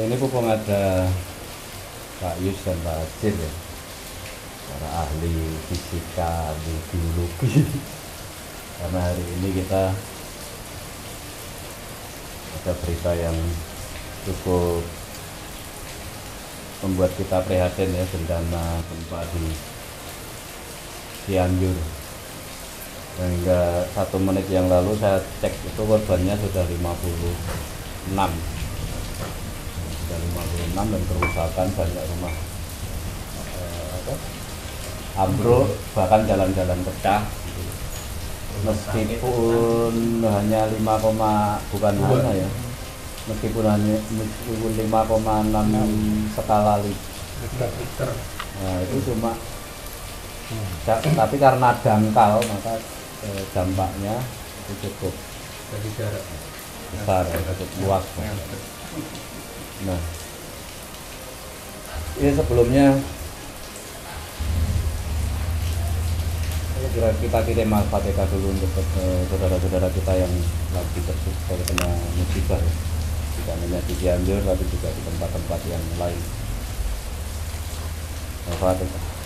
ini mumpung ada Pak Yus dan Pak Ajir ya, para ahli fisika, ahli biologi. Karena hari ini kita ada berita yang cukup membuat kita prihatin ya, bencana gempa di Cianjur. Hingga 1 menit yang lalu saya cek itu korbannya sudah 56 dan kerusakan banyak rumah ambruk, bahkan jalan-jalan pecah. Meskipun hanya 5,6 skala Richter. Nah, itu cuma tapi karena dangkal maka dampaknya itu cukup besar, cukup luas. Nah, ini sebelumnya kita kirim Al-Fatihah dulu untuk saudara-saudara kita yang lagi terkena musibah, tidak hanya di Cianjur tapi juga di tempat-tempat yang lain. Al-Fatihah.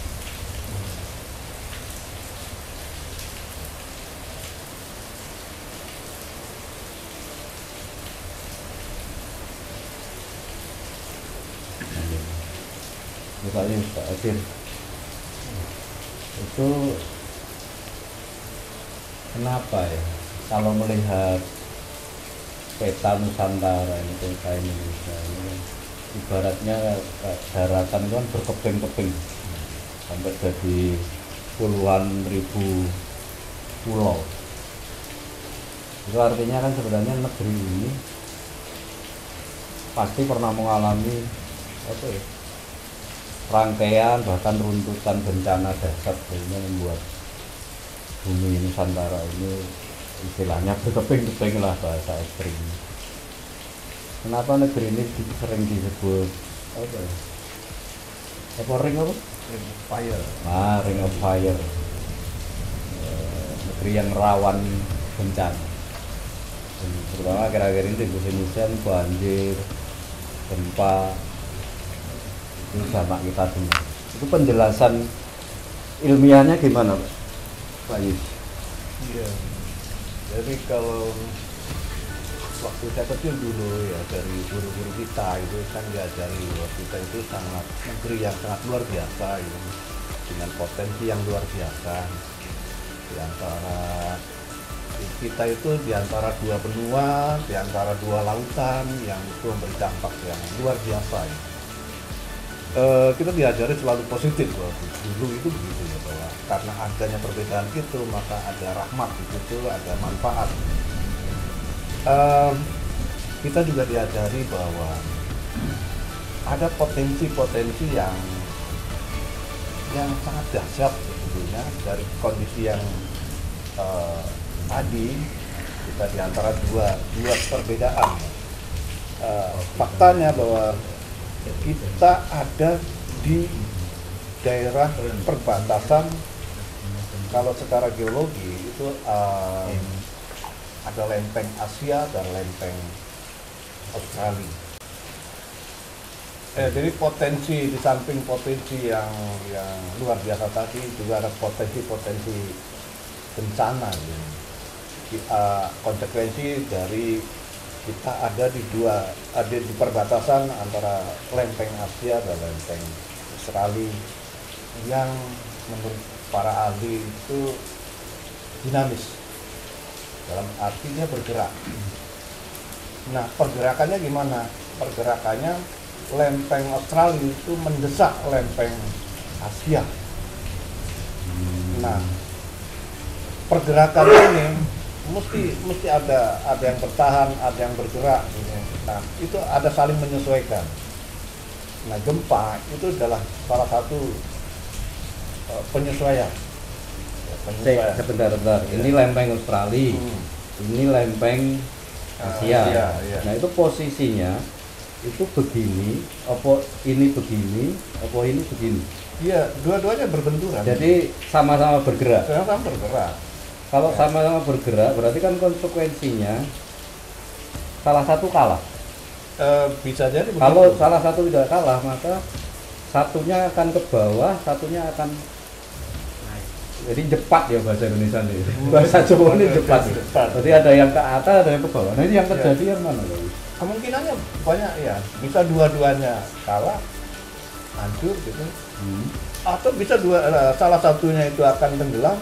Misalnya Pak Ajir, itu kenapa ya kalau melihat peta Nusantara ini, peta Indonesia ini ibaratnya daratan kan berkeping-keping sampai jadi puluhan ribu pulau. Itu artinya kan sebenarnya negeri ini pasti pernah mengalami apa ya, rangkaian bahkan runtutan bencana dahsyat sehingga membuat bumi Nusantara ini istilahnya berkeping-keping lah, bahasa ekstrim. Kenapa negeri ini sering disebut apa ya? Ring apa? Ring of Fire. Ring of Fire. Negeri yang rawan bencana. Terutama akhir-akhir ini di musim hujan, banjir, gempa, itu sama kita semua. Itu penjelasan ilmiahnya gimana, Pak Yus? Iya, jadi kalau waktu saya kecil dulu ya, dari guru-guru kita itu kan diajari bahwa kita itu sangat negeri yang sangat luar biasa ya, dengan potensi yang luar biasa. Di antara kita itu di antara dua benua, di antara dua lautan yang itu memberi dampak yang luar biasa ya. Kita diajari selalu positif bahwa dulu itu begitu ya, bahwa karena adanya perbedaan itu maka ada rahmat di situ, ada manfaat. Kita juga diajari bahwa ada potensi-potensi yang sangat dahsyat sebetulnya dari kondisi yang tadi. Kita di antara dua perbedaan. Faktanya bahwa kita ada di daerah perbatasan. Kalau secara geologi itu ada lempeng Asia dan lempeng Australia. Jadi potensi, di samping potensi yang luar biasa tadi juga ada potensi-potensi bencana. Konsekuensi dari kita ada di perbatasan antara lempeng Asia dan lempeng Australia yang menurut para ahli itu dinamis, dalam artinya bergerak. Nah, pergerakannya gimana? Pergerakannya lempeng Australia itu mendesak lempeng Asia. Nah, pergerakan ini mesti ada yang bertahan, ada yang bergerak. Nah, itu ada saling menyesuaikan. Nah, gempa itu adalah salah satu penyesuaian. Sebentar. Ini lempeng Australia, ini lempeng Asia. Iya. Nah, itu posisinya itu begini, apa ini begini, apa ini begini. Iya, dua-duanya berbenturan. Jadi sama-sama bergerak. Sama-sama bergerak. Kalau sama-sama bergerak berarti kan konsekuensinya salah satu kalah. Bisa jadi begitu. Kalau salah satu tidak kalah, maka satunya akan ke bawah, satunya akan jadi cepat ya bahasa Indonesia nih. Bahasa Jawa ini cepat. Jadi ada yang ke atas, ada yang ke bawah. Nah ini yang terjadi yang mana? Kemungkinannya banyak ya, bisa dua-duanya kalah, hancur gitu. Atau bisa salah satunya itu akan tenggelam,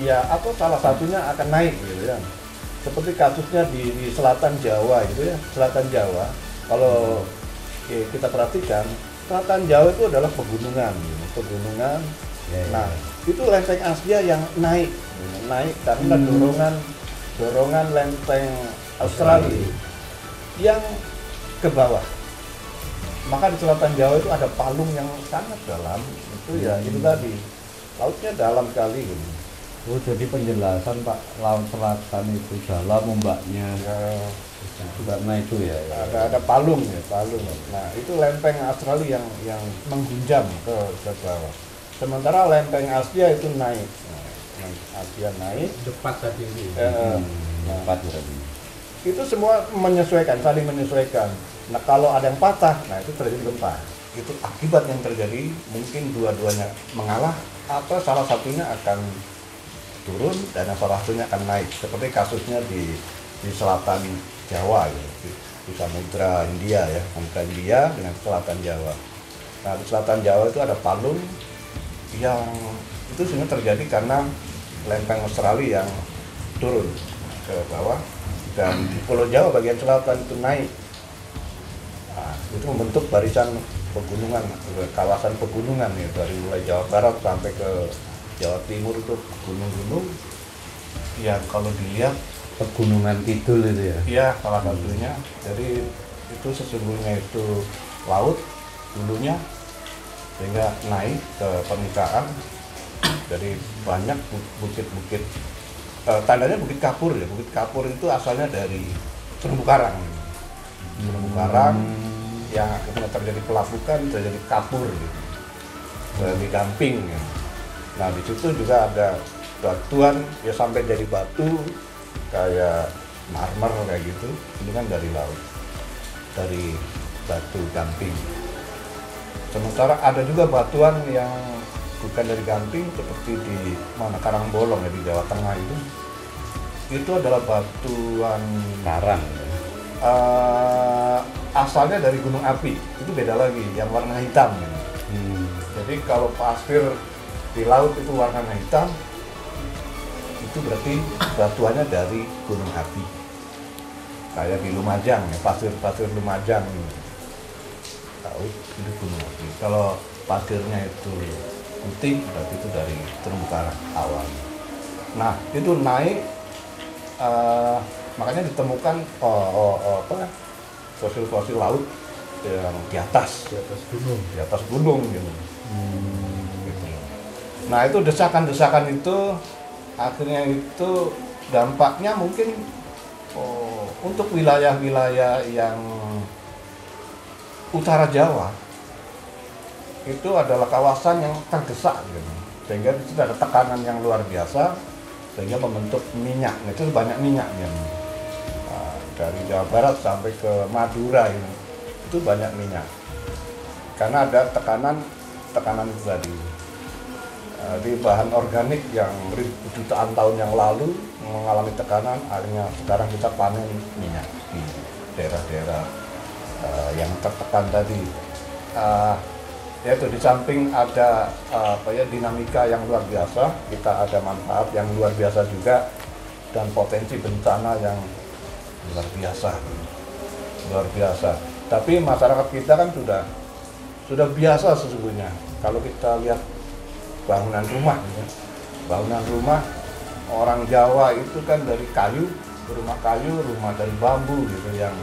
ya atau salah satunya akan naik gitu ya. Seperti kasusnya di selatan Jawa gitu ya, selatan Jawa. Kalau kita perhatikan, selatan Jawa itu adalah pegunungan, gitu. Pegunungan. Nah, itu lempeng Asia yang naik karena dorongan lempeng Australia yang ke bawah. Maka di selatan Jawa itu ada palung yang sangat dalam, itu ya itu tadi, lautnya dalam sekali gitu. Oh jadi penjelasan Pak, laut selatan itu dalam ombaknya karena itu ya. Ada palung ya, palung. Nah itu lempeng Australia yang menghunjam ke bawah. Sementara lempeng Asia itu naik. Asia naik. Cepat tadi ini. Cepat berarti. Itu semua menyesuaikan, saling menyesuaikan. Nah kalau ada yang patah, nah itu terjadi gempa. Itu akibat yang terjadi, mungkin dua-duanya mengalah atau salah satunya akan turun dan salah satunya akan naik. Seperti kasusnya di selatan Jawa gitu, di Samudra India ya, Samudra India dengan selatan Jawa. Nah di selatan Jawa itu ada palung yang itu sebenarnya terjadi karena lempeng Australia yang turun ke bawah dan di Pulau Jawa bagian selatan itu naik. Nah, itu membentuk barisan pegunungan, kawasan pegunungan ya, dari mulai Jawa Barat sampai ke Jawa Timur itu gunung-gunung yang kalau dilihat Pegunungan Kidul itu ya? Iya, salah satunya. Jadi itu sesungguhnya itu laut dulunya sehingga naik ke permukaan. Jadi banyak bukit-bukit, tandanya Bukit Kapur ya. Bukit Kapur itu asalnya dari terumbu karang. Terumbu karang yang akhirnya terjadi pelapukan, terjadi kapur gitu. Terjadi dumping ya. Nah di situ juga ada batuan ya sampai jadi batu kayak marmer kayak gitu. Ini kan dari laut, dari batu gamping. Sementara ada juga batuan yang bukan dari gamping seperti di mana Karangbolong ya, di Jawa Tengah itu adalah batuan Karang. Asalnya dari gunung api, itu beda lagi, yang warna hitam ya. Jadi kalau pasir di laut itu warnanya hitam, itu berarti batuannya dari gunung api. Kayak di Lumajang ya, pasir Lumajang tahu itu gunung api. Kalau pasirnya itu putih berarti itu dari terumbu karang awal. Nah itu naik, makanya ditemukan fosil-fosil laut yang di atas gunung gitu. Nah itu desakan-desakan itu akhirnya itu dampaknya mungkin untuk wilayah-wilayah yang utara Jawa itu adalah kawasan yang terdesak gitu. Sehingga itu ada tekanan yang luar biasa sehingga membentuk minyak. Nah, itu banyak minyaknya. Nah, dari Jawa Barat sampai ke Madura ini itu banyak minyak. Karena ada tekanan itu tadi. Di bahan organik yang jutaan tahun yang lalu mengalami tekanan, akhirnya sekarang kita panen minyak di daerah-daerah yang tertekan tadi. Yaitu di samping ada dinamika yang luar biasa, kita ada manfaat yang luar biasa juga dan potensi bencana yang luar biasa. Tapi masyarakat kita kan sudah biasa sesungguhnya. Kalau kita lihat bangunan rumah orang Jawa itu kan dari kayu, rumah dari bambu gitu, yang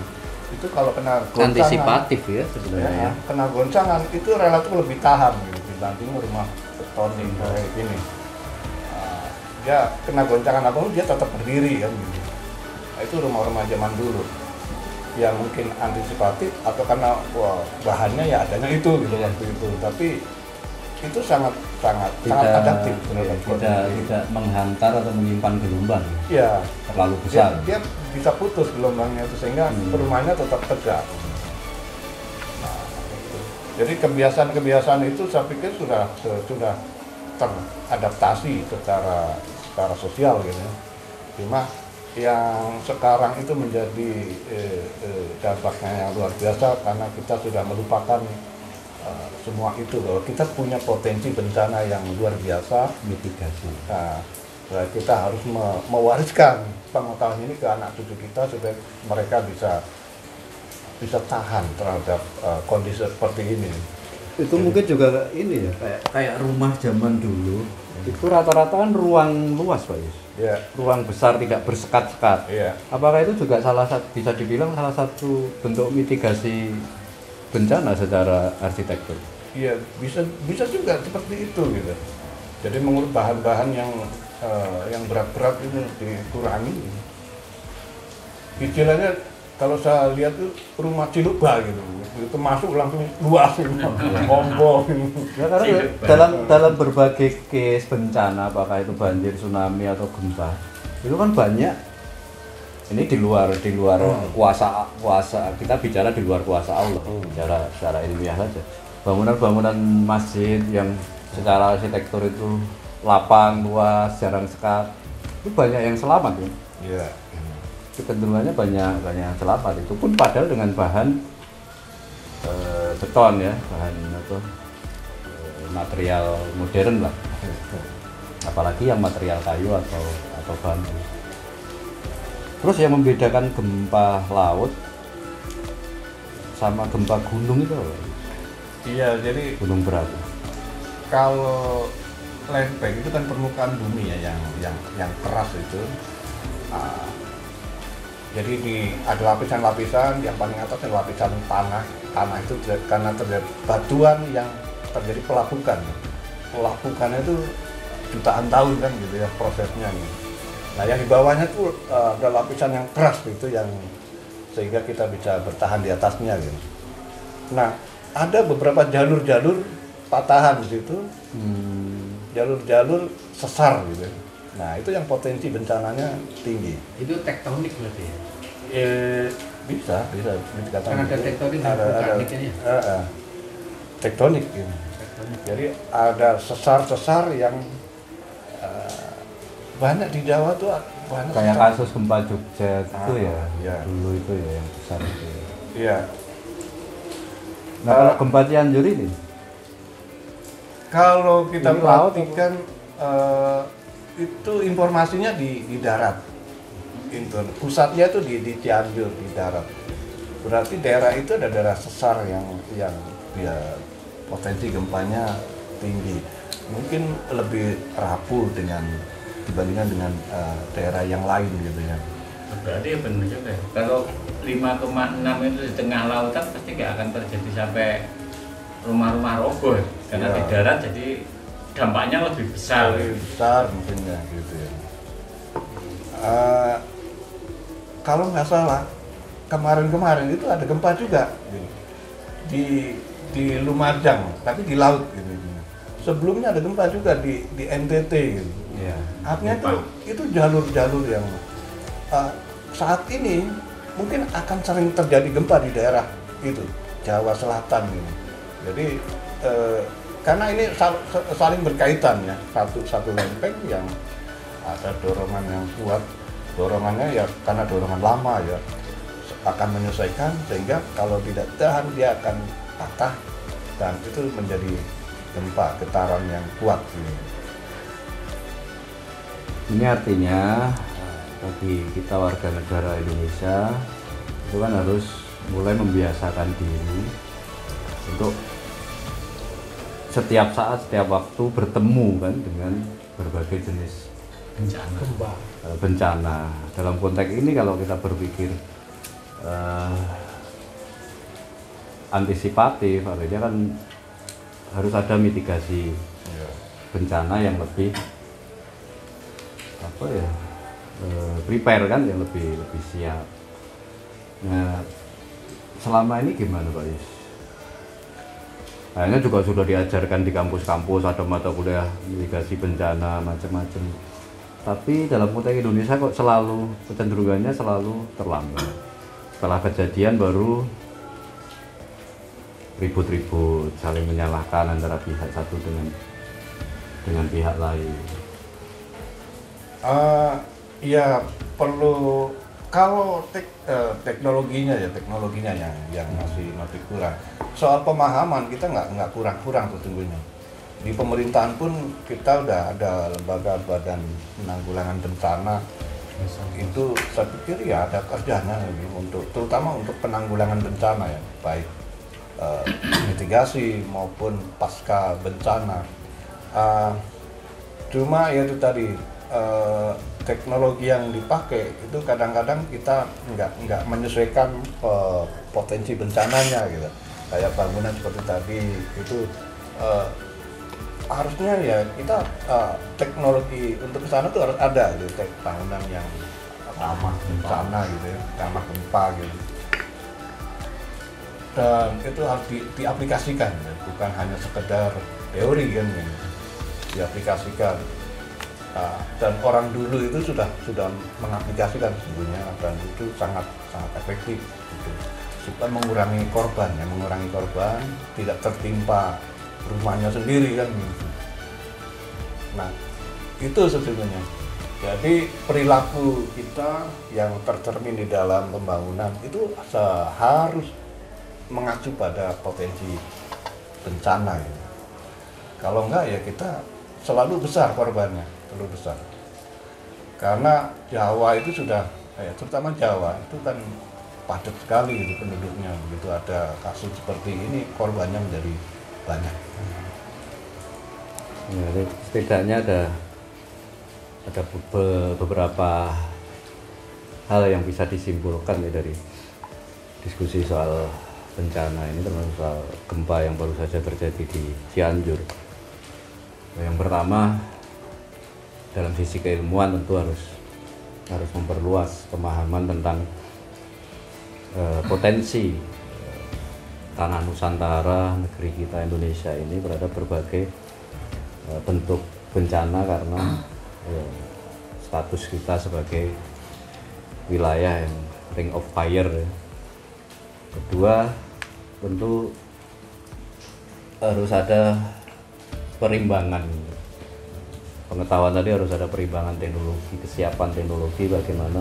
itu kalau kena goncangan Antisipatif ya sebenarnya. Kena goncangan itu relatif lebih tahan gitu dibanding rumah beton kayak gini. Dia kena goncangan apapun dia tetap berdiri kan gitu. Nah, itu rumah-rumah zaman dulu yang mungkin antisipatif atau karena bahannya ya adanya itu gitu waktu itu, tapi itu sangat sangat tidak adaptif terhadap kondisi. tidak menghantar atau menyimpan gelombang Ya, terlalu besar. dia bisa putus gelombangnya itu sehingga rumahnya tetap tegak. Nah, itu. Jadi kebiasaan-kebiasaan itu saya pikir sudah teradaptasi secara sosial gitu ya. Cuma yang sekarang itu menjadi dampaknya yang luar biasa karena kita sudah melupakan semua itu, bahwa kita punya potensi bencana yang luar biasa. Mitigasi. Nah, kita harus mewariskan pengetahuan ini ke anak cucu kita supaya mereka bisa tahan terhadap kondisi seperti ini. Itu mungkin juga ini ya, kayak rumah zaman dulu. Itu rata-rata kan ruang luas, Pak Yus. Ya, Ruang besar, tidak bersekat-sekat. iya. Apakah itu juga bisa dibilang salah satu bentuk mitigasi bencana secara arsitektur? Iya, bisa juga seperti itu gitu. Jadi mengurus bahan-bahan yang berat-berat itu dikurangi. Istilahnya kalau saya lihat tuh rumah Ciluba gitu, itu masuk langsung luas gitu, ombong. Ya, karena dalam berbagai case bencana, apakah itu banjir, tsunami atau gempa, itu kan banyak. Ini di luar kuasa kita bicara di luar kuasa Allah, secara ilmiah saja. Bangunan-bangunan masjid yang secara arsitektur itu lapang, luas, jarang sekat, itu banyak yang selamat ya. Iya. Kecenderungannya banyak yang selamat, itu pun padahal dengan bahan beton ya, bahan material modern lah. Apalagi yang material kayu atau bambu. Terus yang membedakan gempa laut sama gempa gunung itu apa? Iya, jadi Gunung berapi. kalau landbank itu kan permukaan bumi ya yang keras itu. Jadi ada lapisan-lapisan, yang paling atas adalah lapisan tanah. Tanah itu karena terjadi batuan yang terjadi pelapukan. Pelapukannya itu jutaan tahun kan gitu ya prosesnya gitu. Nah, yang di bawahnya itu ada lapisan yang keras gitu, yang sehingga kita bisa bertahan di atasnya gitu. Nah, ada beberapa jalur-jalur patahan di situ, jalur-jalur sesar gitu. Nah, itu yang potensi bencananya tinggi. Itu tektonik berarti ya? Bisa dikatakan. Kan ada tektonik dan ada vulkanik ini. Tektonik gitu. Tektonik. Jadi ada sesar-sesar yang banyak di Jawa tuh banyak. Kayak sesar. kasus gempa Jogja itu ya, iya. dulu itu ya yang besar itu. Ya. Iya. Nah, kalau gempa Cianjur ini, Kalau kita Ini laut perhatikan itu informasinya di darat. Pusatnya itu di Cianjur, di darat. Berarti daerah itu ada daerah sesar yang ya, potensi gempanya tinggi. Mungkin lebih rapuh dibandingkan dengan daerah yang lain gitu ya. Berarti ya benar juga ya. Kalau 5,6 itu di tengah lautan pasti nggak akan terjadi sampai rumah-rumah roboh ya. Karena Ya. di darat jadi dampaknya lebih besar. Lebih besar mungkin ya gitu ya. Kalau nggak salah kemarin itu ada gempa juga gitu. di Lumajang, tapi di laut gitu. Sebelumnya ada gempa juga di NTT gitu. ya, Artinya Gempa. itu jalur-jalur yang saat ini mungkin akan sering terjadi gempa di daerah itu Jawa Selatan ini. Jadi karena ini saling berkaitan ya, satu lempeng yang ada dorongan yang kuat, dorongannya ya karena dorongan lama ya akan menyesuaikan, sehingga kalau tidak tahan dia akan patah dan itu menjadi gempa getaran yang kuat gitu. ini artinya bagi kita warga negara Indonesia itu kan harus mulai membiasakan diri untuk setiap saat, setiap waktu bertemu kan dengan berbagai jenis bencana. Dalam konteks ini kalau kita berpikir antisipatif, artinya kan harus ada mitigasi bencana yang lebih prepare kan, yang lebih siap. Nah, selama ini gimana Pak Yus? Akhirnya juga sudah diajarkan di kampus-kampus, ada mata kuliah mitigasi bencana macam-macam. Tapi dalam konteks Indonesia kok selalu kecenderungannya selalu terlambat. Setelah kejadian baru ribut-ribut, saling menyalahkan antara pihak satu dengan pihak lain. Ya perlu, kalau teknologinya yang masih kurang. Soal pemahaman kita nggak kurang sesungguhnya. Di pemerintahan pun kita udah ada lembaga badan penanggulangan bencana. Itu saya pikir ya ada kerjanya untuk, terutama untuk penanggulangan bencana ya, baik mitigasi maupun pasca bencana. Cuma ya itu tadi, teknologi yang dipakai itu kadang-kadang kita nggak menyesuaikan potensi bencananya gitu. Kayak bangunan seperti tadi itu harusnya ya kita teknologi untuk kesana tuh harus ada gitu, bangunan yang ramah bencana gitu ya, ramah gempa gitu. Dan itu harus diaplikasikan ya, bukan hanya sekedar teori kan gitu. Diaplikasikan. Dan orang dulu itu sudah mengaplikasikan sesungguhnya, dan itu sangat efektif gitu. Supaya mengurangi korban, tidak tertimpa rumahnya sendiri kan gitu. Nah itu sesungguhnya. Jadi perilaku kita yang tercermin di dalam pembangunan itu harus mengacu pada potensi bencana gitu. Kalau enggak ya kita selalu besar korbannya, terlalu besar. Karena Jawa itu sudah, terutama Jawa itu kan padat sekali gitu penduduknya. Begitu ada kasus seperti ini, korbannya menjadi banyak. Ya, setidaknya ada beberapa hal yang bisa disimpulkan ya dari diskusi soal bencana ini, termasuk soal gempa yang baru saja terjadi di Cianjur. Yang pertama, dalam sisi keilmuan tentu harus memperluas pemahaman tentang potensi tanah Nusantara, negeri kita Indonesia ini terhadap berbagai bentuk bencana, karena status kita sebagai wilayah yang ring of fire ya. Kedua, tentu harus ada perimbangan pengetahuan, tadi harus ada perimbangan teknologi, kesiapan teknologi bagaimana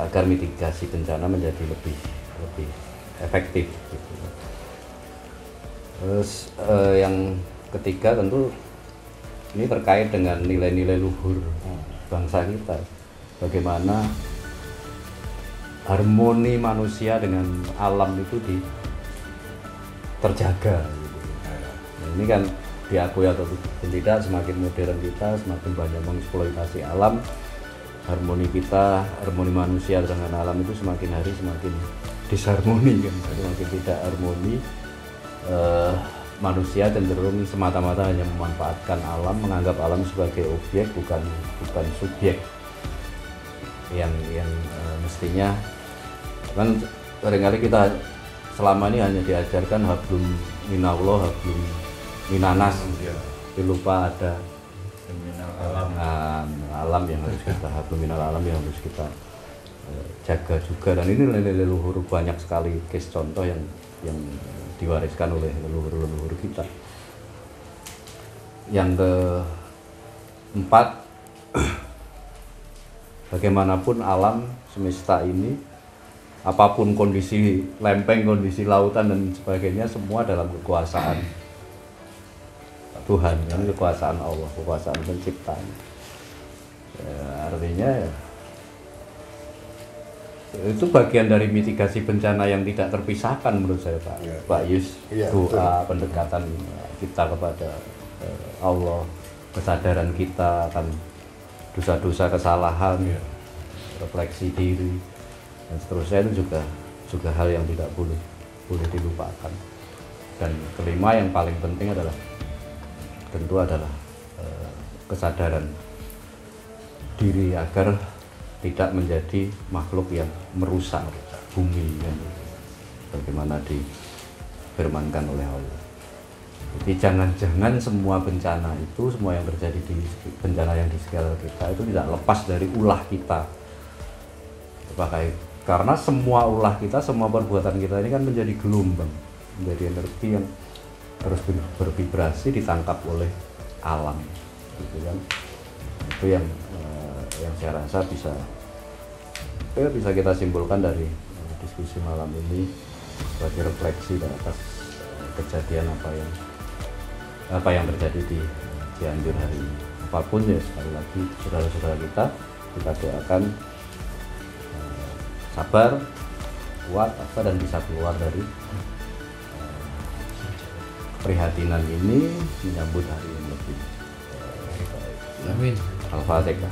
agar mitigasi bencana menjadi lebih efektif gitu. Terus yang ketiga tentu ini terkait dengan nilai-nilai luhur bangsa kita, bagaimana harmoni manusia dengan alam itu terjaga gitu. Nah, ini kan diakui atau tidak, semakin modern kita, semakin banyak mengeksploitasi alam, harmoni manusia dengan alam itu semakin hari semakin disharmoni kan, semakin tidak harmoni. Manusia cenderung semata-mata hanya memanfaatkan alam, menganggap alam sebagai objek, bukan subjek yang mestinya. Kan seringkali kita selama ini hanya diajarkan hablum minallah, hablum minanas, tapi lupa ada alam yang harus kita, hablum minal alam yang harus kita jaga juga. Dan ini nilai leluhur, banyak sekali case contoh yang diwariskan oleh leluhur kita. Yang keempat, bagaimanapun alam semesta ini, apapun kondisi lempeng, kondisi lautan dan sebagainya, semua dalam kekuasaan Tuhan, ini kekuasaan Allah, kekuasaan penciptaan. Ya, artinya ya, itu bagian dari mitigasi bencana yang tidak terpisahkan menurut saya, Pak Yus. Doa, pendekatan kita kepada Allah, kesadaran kita akan dosa-dosa, kesalahan, refleksi diri dan seterusnya, itu juga hal yang tidak boleh dilupakan. Dan kelima yang paling penting adalah kesadaran diri agar tidak menjadi makhluk yang merusak bumi, bagaimana difirmankan oleh Allah. Jadi jangan-jangan semua bencana itu, semua yang terjadi di bencana yang di sekitar kita itu tidak lepas dari ulah kita. Karena semua ulah kita, semua perbuatan kita ini kan menjadi gelombang, menjadi energi yang terus bervibrasi ditangkap oleh alam, gitu kan. Itu yang saya rasa bisa kita simpulkan dari diskusi malam ini sebagai refleksi atas kejadian apa yang terjadi di Cianjur hari ini. Apapun ya, sekali lagi saudara-saudara kita doakan sabar, kuat, dan bisa keluar dari keprihatinan ini, menyambut hari yang lebih baik. Amin. Al-Fatihah.